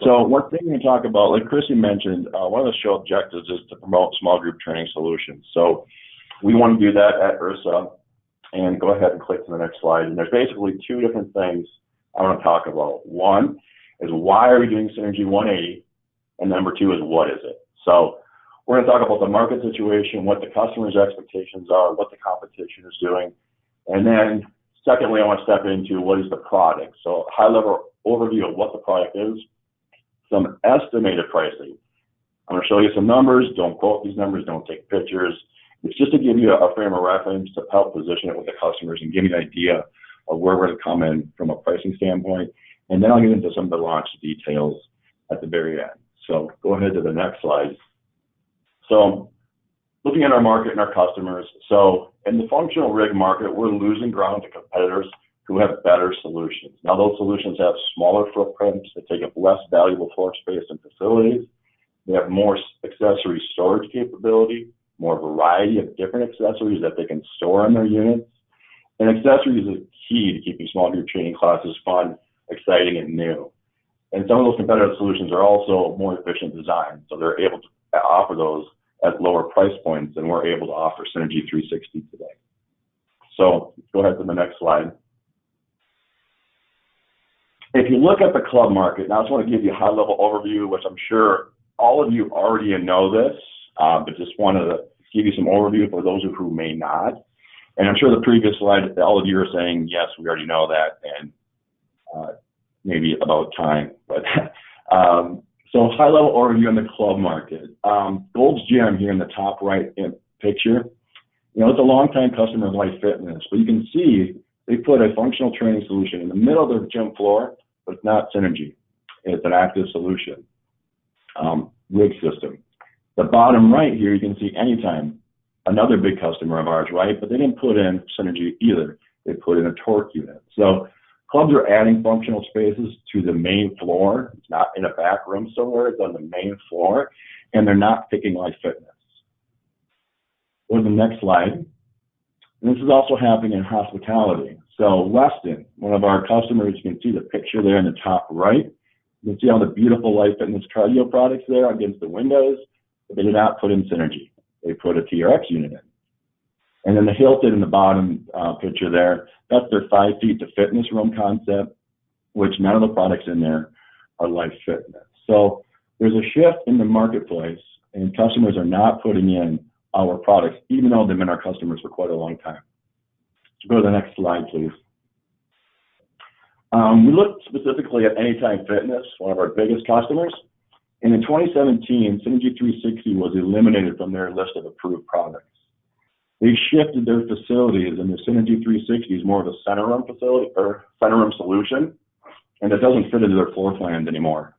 So one thing we talk about, like Chrissy mentioned, one of the show objectives is to promote small group training solutions. So we want to do that at URSA. And go ahead and click to the next slide. And there's basically two different things I want to talk about. One is why are we doing Synrgy180? And number two is what is it? So we're going to talk about the market situation, what the customer's expectations are, what the competition is doing. And then secondly, I want to step into what is the product. So high level overview of what the product is, some estimated pricing. I'm going to show you some numbers. Don't quote these numbers. Don't take pictures. It's just to give you a frame of reference to help position it with the customers and give you an idea of where we're going to come in from a pricing standpoint. And then I'll get into some of the launch details at the very end. So go ahead to the next slide. So looking at our market and our customers. So in the functional rig market, we're losing ground to competitors who have better solutions. Now those solutions have smaller footprints, they take up less valuable floor space in facilities. They have more accessory storage capability, more variety of different accessories that they can store in their units. And accessories is key to keeping small group training classes fun, exciting, and new. And some of those competitive solutions are also more efficient design, so they're able to offer those at lower price points than we're able to offer Synrgy180 today. So go ahead to the next slide. If you look at the club market, now I just want to give you a high-level overview, which I'm sure all of you already know this, but just wanted to give you some overview for those who may not. And I'm sure the previous slide, all of you are saying, yes, we already know that, and maybe about time. But so high-level overview on the club market. Gold's Gym here in the top right picture, you know, it's a longtime customer of Life Fitness, but you can see they put a functional training solution in the middle of their gym floor, but it's not Synrgy. It's an active solution, rig system. The bottom right here, you can see Anytime, another big customer of ours, right? But they didn't put in Synrgy either. They put in a torque unit. So clubs are adding functional spaces to the main floor. It's not in a back room somewhere. It's on the main floor, and they're not picking Life Fitness. Go to the next slide. And this is also happening in hospitality. So Weston, one of our customers, you can see the picture there in the top right. You can see all the beautiful Life Fitness cardio products there against the windows, but they did not put in Synrgy. They put a TRX unit in. And then the Hilton in the bottom picture there, that's their 5 feet to fitness room concept, which none of the products in there are Life Fitness. So there's a shift in the marketplace, and customers are not putting in our products, even though they've been our customers for quite a long time. So go to the next slide, please. We looked specifically at Anytime Fitness, one of our biggest customers. And in 2017, Synrgy180 was eliminated from their list of approved products. They shifted their facilities, and the Synrgy180 is more of a center room facility or center room solution, and it doesn't fit into their floor plans anymore.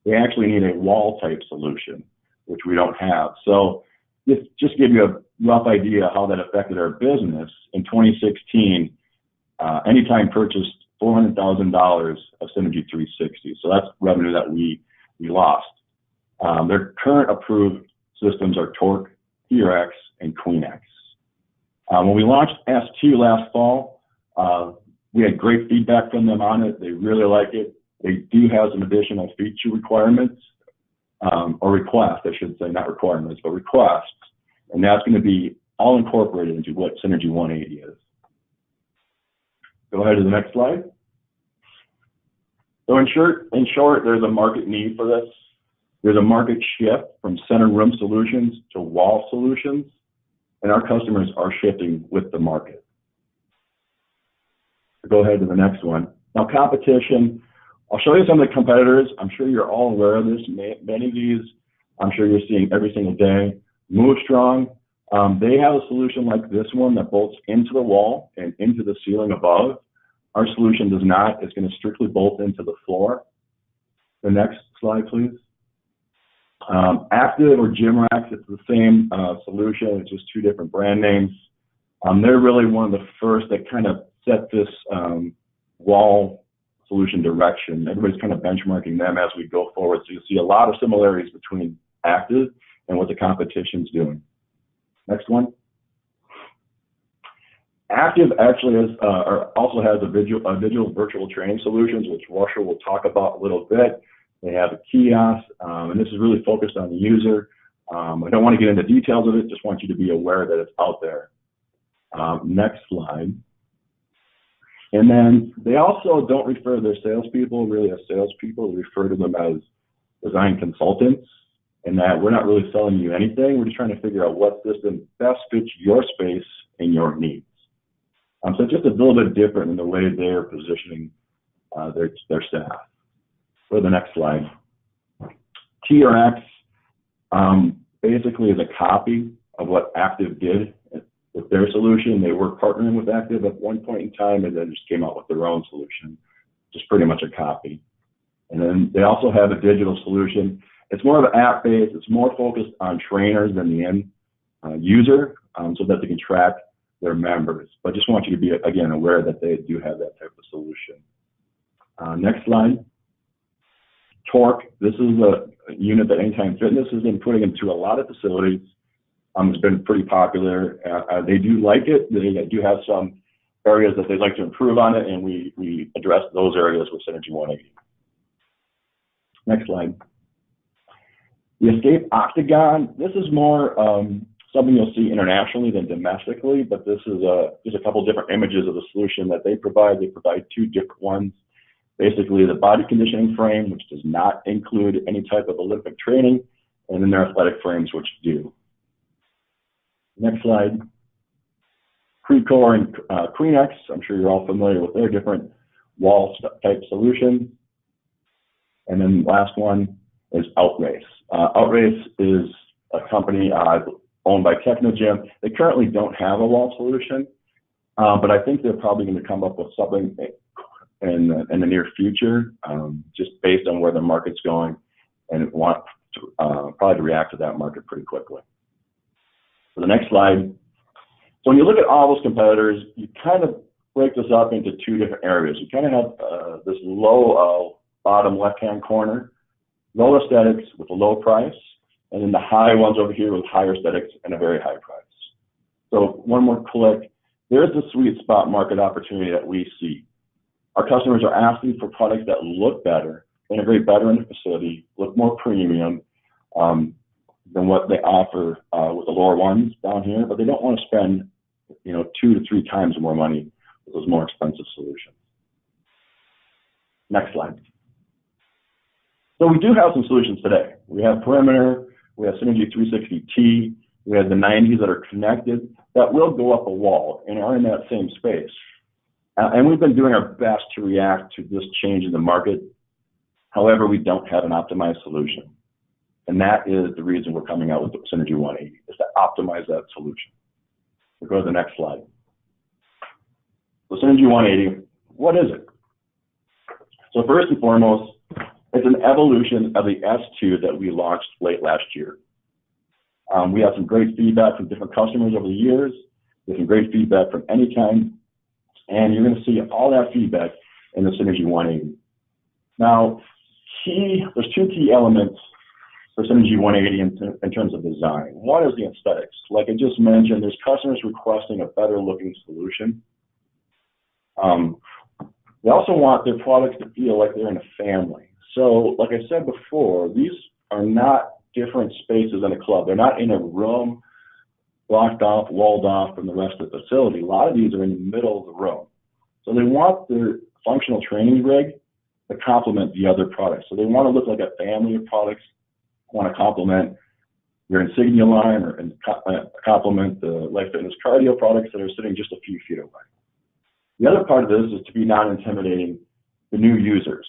They actually need a wall type solution, which we don't have. So just give you a rough idea how that affected our business. In 2016, Anytime purchased $400,000 of Synrgy180. So that's revenue that we lost. Their current approved systems are Torque, TRX, and QueenX. When we launched S2 last fall, we had great feedback from them on it. They really like it. They do have some additional feature requirements, or requests, I should say, not requirements, but requests. And that's going to be all incorporated into what Synrgy180 is. Go ahead to the next slide. So in short, there's a market need for this. There's a market shift from center room solutions to wall solutions, and our customers are shifting with the market. Go ahead to the next one. Now, competition. I'll show you some of the competitors. I'm sure you're all aware of this. Many of these, I'm sure you're seeing every single day. Move Strong. They have a solution like this one that bolts into the wall and into the ceiling above. Our solution does not. It's going to strictly bolt into the floor. The next slide, please. Active or Gym Racks, it's the same solution. It's just two different brand names. They're really one of the first that kind of set this wall solution direction. Everybody's kind of benchmarking them as we go forward. So you'll see a lot of similarities between Active and what the competition's doing. Next one. Active actually has, also has a digital virtual training solutions, which Russia will talk about a little bit. They have a kiosk, and this is really focused on the user. I don't want to get into details of it, just want you to be aware that it's out there. Next slide. And then they also don't refer to their salespeople really as salespeople. They refer to them as design consultants, and that we're not really selling you anything. We're just trying to figure out what system best fits your space and your needs. So it's just a little bit different in the way they're positioning their staff. Go to the next slide. TRX basically is a copy of what Active did with their solution. They were partnering with Active at one point in time and then just came out with their own solution, just pretty much a copy. And then they also have a digital solution. It's more of an app-based. It's more focused on trainers than the end user, so that they can track their members. But just want you to be, again, aware that they do have that type of solution. Next slide. Torque. This is a unit that Anytime Fitness has been putting into a lot of facilities. It's been pretty popular. They do like it. They do have some areas that they'd like to improve on it, and we address those areas with Synrgy180. Next slide. The Escape Octagon. This is more something you'll see internationally than domestically, but this is just a couple different images of the solution that they provide. They provide two different ones. Basically, the body conditioning frame, which does not include any type of Olympic training, and then their athletic frames, which do. Next slide. Precore and Queenex. I'm sure you're all familiar with their different wall type solutions. And then last one is Outrace. Outrace is a company owned by Technogym. They currently don't have a wall solution, but I think they're probably going to come up with something in the near future, just based on where the market's going, and want to, probably to react to that market pretty quickly. So the next slide. So when you look at all those competitors, you kind of break this up into two different areas. You kind of have this low bottom left-hand corner, low aesthetics with a low price, and then the high ones over here with higher aesthetics and a very high price. So one more click. There's the sweet spot market opportunity that we see. Our customers are asking for products that look better, integrate better in the facility, look more premium than what they offer with the lower ones down here, but they don't want to spend 2 to 3 times more money with those more expensive solutions. Next slide. So we do have some solutions today. We have Perimeter, we have Synrgy180T, we have the 90s that are connected that will go up a wall and are in that same space. And we've been doing our best to react to this change in the market. However, we don't have an optimized solution. And that is the reason we're coming out with the Synrgy180, is to optimize that solution. We'll go to the next slide. So Synrgy180, what is it? So first and foremost, it's an evolution of the S2 that we launched late last year. We have some great feedback from different customers over the years. We have some great feedback from Anytime. And you're going to see all that feedback in the Synrgy180. Now, there's 2 key elements for Synrgy180 in terms of design. One is the aesthetics. Like I just mentioned, there's customers requesting a better looking solution. They also want their products to feel like they're in a family. So, like I said before, these are not different spaces in a club. They're not in a room blocked off, walled off from the rest of the facility. A lot of these are in the middle of the room. So they want their functional training rig to complement the other products. So they want to look like a family of products, want to complement your Insignia line or complement the Life Fitness Cardio products that are sitting just a few feet away. The other part of this is to be non-intimidating the new users.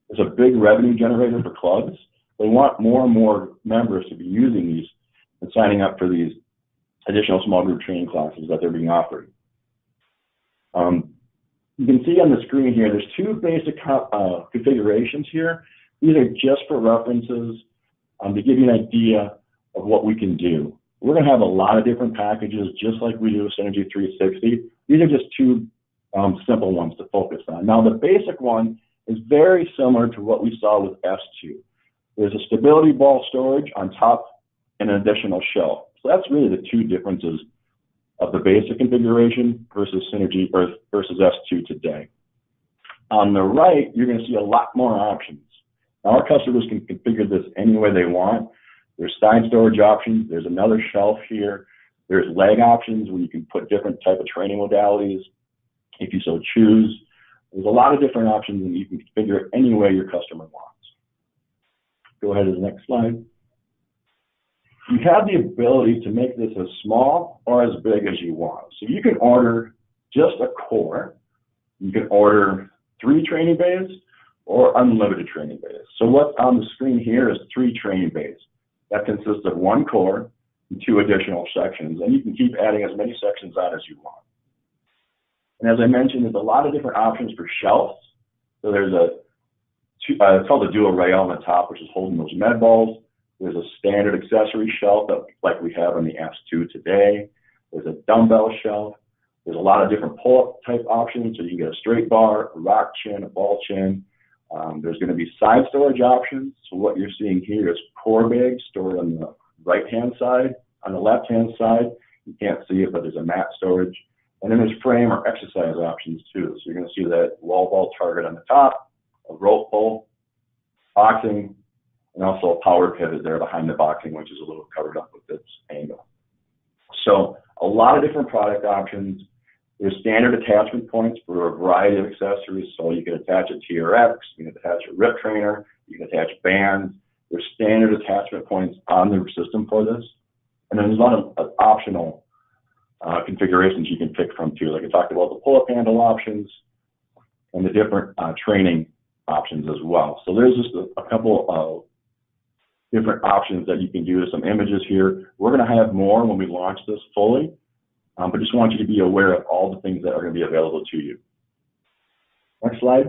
It's a big revenue generator for clubs. They want more and more members to be using these and signing up for these additional small group training classes that they're being offered. You can see on the screen here, there's 2 basic configurations here. These are just for references to give you an idea of what we can do. We're going to have a lot of different packages, just like we do with Synrgy180. These are just 2 simple ones to focus on. Now, the basic one is very similar to what we saw with S2. There's a stability ball storage on top and an additional shelf. So that's really the 2 differences of the basic configuration versus versus S2 today. On the right, you're going to see a lot more options. Now our customers can configure this any way they want. There's side storage options. There's another shelf here. There's leg options where you can put different type of training modalities if you so choose. There's a lot of different options, and you can configure it any way your customer wants. Go ahead to the next slide. You have the ability to make this as small or as big as you want. So you can order just a core. You can order 3 training bays or unlimited training bays. So what's on the screen here is 3 training bays. That consists of 1 core and 2 additional sections, and you can keep adding as many sections on as you want. And as I mentioned, there's a lot of different options for shelves. So there's it's called a dual rail on the top, which is holding those med balls. There's a standard accessory shelf that, like we have on the S2 today. There's a dumbbell shelf. There's a lot of different pull-up type options, so you can get a straight bar, a rock chin, a ball chin. There's going to be side storage options. So what you're seeing here is core bags stored on the right-hand side. On the left-hand side, you can't see it, but there's a mat storage. And then there's frame or exercise options too. So you're going to see that wall ball target on the top, a rope pull, boxing, and also a power pivot there behind the boxing, which is a little covered up with this angle. So a lot of different product options. There's standard attachment points for a variety of accessories. So you can attach a TRX, you can attach a rip trainer, you can attach bands. There's standard attachment points on the system for this. And then there's a lot of optional configurations you can pick from too. Like I talked about the pull-up handle options and the different training options as well. So there's just a couple of different options that you can do. Some images here. We're going to have more when we launch this fully, but just want you to be aware of all the things that are going to be available to you. Next slide.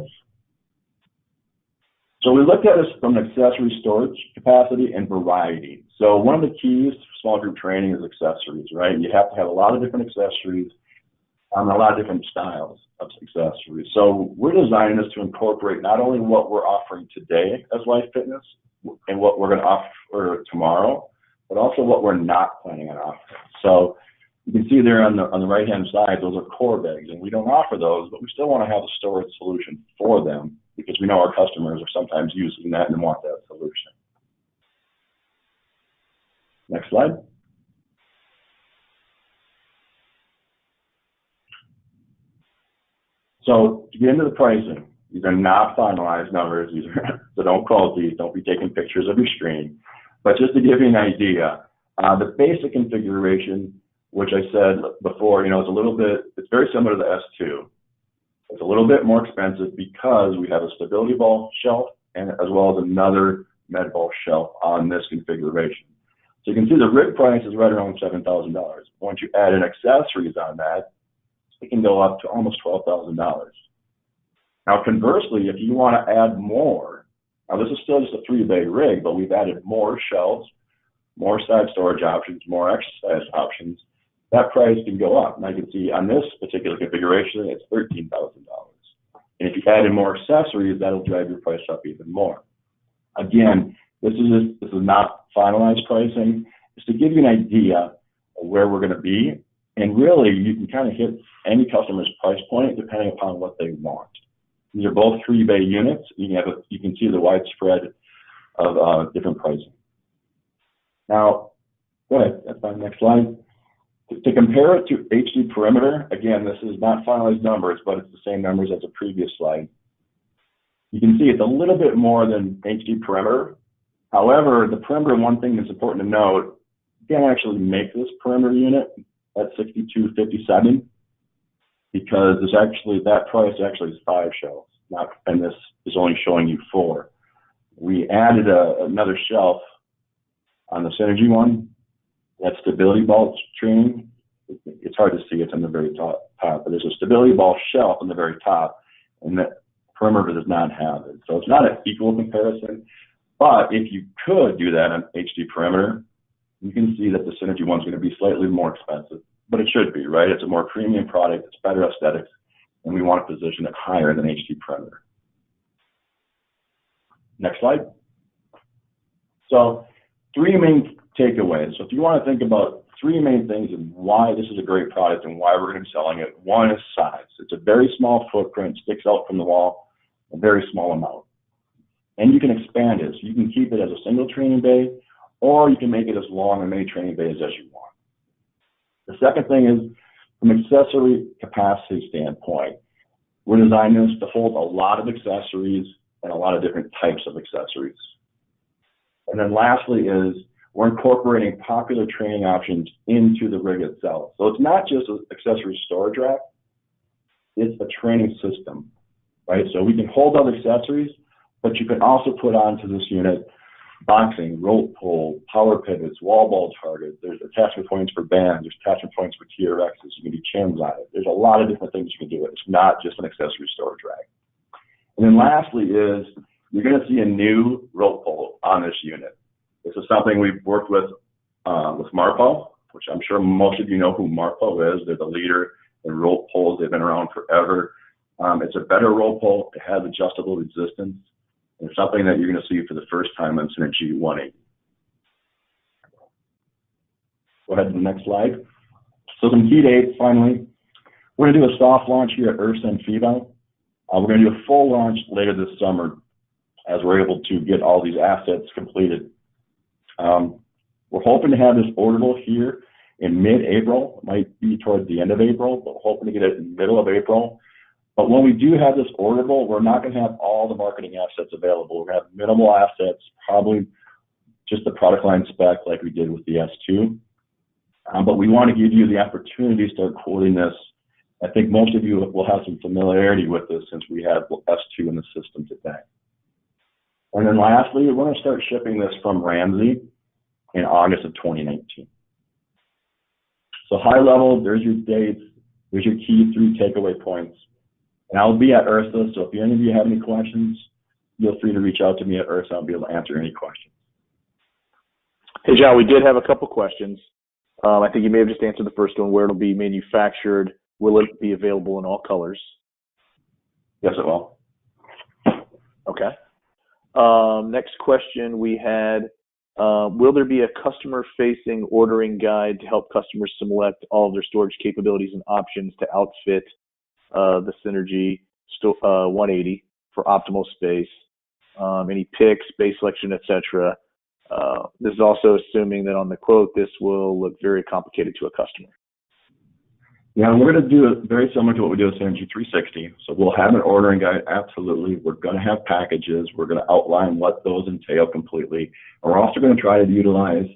So we looked at this from an accessory storage capacity and variety. So one of the keys to small group training is accessories, right? You have to have a lot of different accessories and a lot of different styles of accessories. So we're designing this to incorporate not only what we're offering today as Life Fitness and what we're going to offer tomorrow, but also what we're not planning on offering. So you can see there on the right-hand side, those are core bags, and we don't offer those, but we still want to have a storage solution for them because we know our customers are sometimes using that and want that solution. Next slide. So to get into the pricing, these are not finalized numbers. So don't quote these. Don't be taking pictures of your screen. But just to give you an idea, the basic configuration, which I said before, it's very similar to the S2. It's a little bit more expensive because we have a stability ball shelf and as well as another med ball shelf on this configuration. So you can see the rig price is right around $7,000. Once you add in accessories on that, it can go up to almost $12,000. Now conversely, if you want to add more, now this is still just a 3-bay rig, but we've added more shelves, more side storage options, more exercise options, that price can go up. And I can see on this particular configuration, it's $13,000. And if you add in more accessories, that'll drive your price up even more. Again, this is not finalized pricing. It's to give you an idea of where we're going to be. And really, you can kind of hit any customer's price point depending upon what they want. These are both 3-bay units. You can see the widespread of different pricing. Now, go ahead. That's my next slide. To compare it to HD Perimeter, again, this is not finalized numbers, but it's the same numbers as the previous slide. You can see it's a little bit more than HD Perimeter. However, the Perimeter, one thing that's important to note, you can't actually make this Perimeter unit at $62.57 because that price actually is 5 shelves, and this is only showing you 4. We added another shelf on the Synrgy one. That stability ball training, it's hard to see, it's on the very top, but there's a stability ball shelf on the very top, and that Perimeter does not have it. So it's not an equal comparison, but if you could do that on HD Perimeter, you can see that the Synrgy one's going to be slightly more expensive, but it should be, right? It's a more premium product, it's better aesthetics, and we want to position it higher than HD Perimeter. Next slide. So 3 main takeaways. So if you want to think about 3 main things and why this is a great product and why we're going to be selling it, one is size. It's a very small footprint, sticks out from the wall, a very small amount. And you can expand it. So you can keep it as a single training bay, or you can make it as long and many training bays as you want. The second thing is, from an accessory capacity standpoint, we're designing this to hold a lot of accessories and a lot of different types of accessories. And then lastly is, we're incorporating popular training options into the rig itself. So it's not just an accessory storage rack, it's a training system, right? So we can hold other accessories, but you can also put onto this unit boxing, rope pull, power pivots, wall ball targets. There's attachment points for bands, there's attachment points for TRXs. You can do chins on it. There's a lot of different things you can do with it. It's not just an accessory storage rack. And then lastly is, you're going to see a new rope pull on this unit. This is something we've worked with Marpo, which I'm sure most of you know who Marpo is. They're the leader in rope pulls. They've been around forever. It's a better rope pull. It has adjustable resistance. And it's something that you're going to see for the first time on Synrgy180. Go ahead to the next slide. So some key dates, finally. We're going to do a soft launch here at IRSA and FIBA. We're going to do a full launch later this summer as we're able to get all these assets completed. We're hoping to have this orderable here in mid-April. It might be towards the end of April, but we're hoping to get it in the middle of April. But when we do have this orderable, we're not going to have all the marketing assets available. We're going to have minimal assets, probably just the product line spec like we did with the S2. But we want to give you the opportunity to start quoting this. I think most of you will have some familiarity with this since we have S2 in the system today. And then lastly, we're going to start shipping this from Ramsey in August of 2019. So high level, there's your dates, there's your key 3 takeaway points. And I'll be at IRSA, so if any of you have any questions, feel free to reach out to me at IRSA. I'll be able to answer any questions. Hey, John, we did have a couple questions. I think you may have just answered the first one, where it'll be manufactured. Will it be available in all colors? Yes, it will. Okay. Next question we had, will there be a customer-facing ordering guide to help customers select all of their storage capabilities and options to outfit the Synrgy180 for optimal space? Any picks, space selection, etc. This is also assuming that on the quote, this will look very complicated to a customer. Yeah, we're going to do it very similar to what we do with Synrgy180. So we'll have an ordering guide, absolutely. We're going to have packages. We're going to outline what those entail completely. And we're also going to try to utilize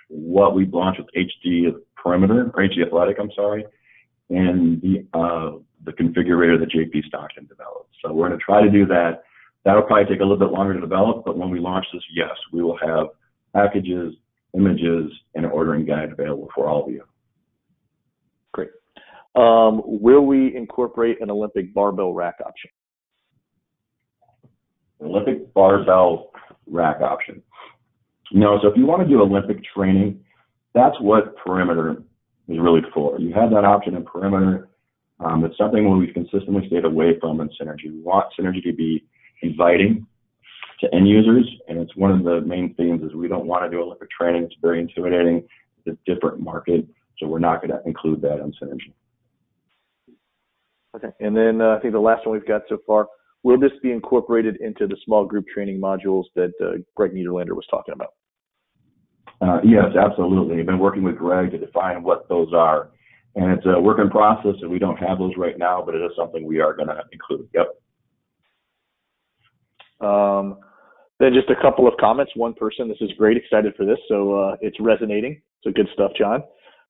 what we launched with HD Perimeter, or HD Athletic, I'm sorry, and the configurator that JP Stockton developed. So we're going to try to do that. That'll probably take a little bit longer to develop, but when we launch this, yes, we will have packages, images, and an ordering guide available for all of you. Great. Will we incorporate an Olympic barbell rack option? Olympic barbell rack option. No, so if you want to do Olympic training, that's what Perimeter is really for. You have that option in Perimeter. It's something where we've consistently stayed away from in Synrgy. We want Synrgy to be inviting to end users, and it's one of the main themes is we don't want to do Olympic training. It's very intimidating. It's a different market. So we're not going to include that on Synrgy. Okay, and then I think the last one we've got so far, will this be incorporated into the small group training modules that Greg Niederlander was talking about? Yes, absolutely. I've been working with Greg to define what those are. And it's a work in process, and we don't have those right now, but it is something we are going to include. Yep. Then just a couple of comments. One person, this is great, excited for this, so it's resonating. So good stuff, John.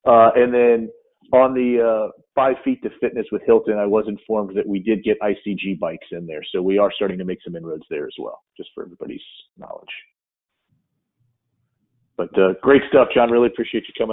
And then on the 5 feet to fitness with Hilton, I was informed that we did get ICG bikes in there. So we are starting to make some inroads there as well, just for everybody's knowledge. But great stuff, John. Really appreciate you coming.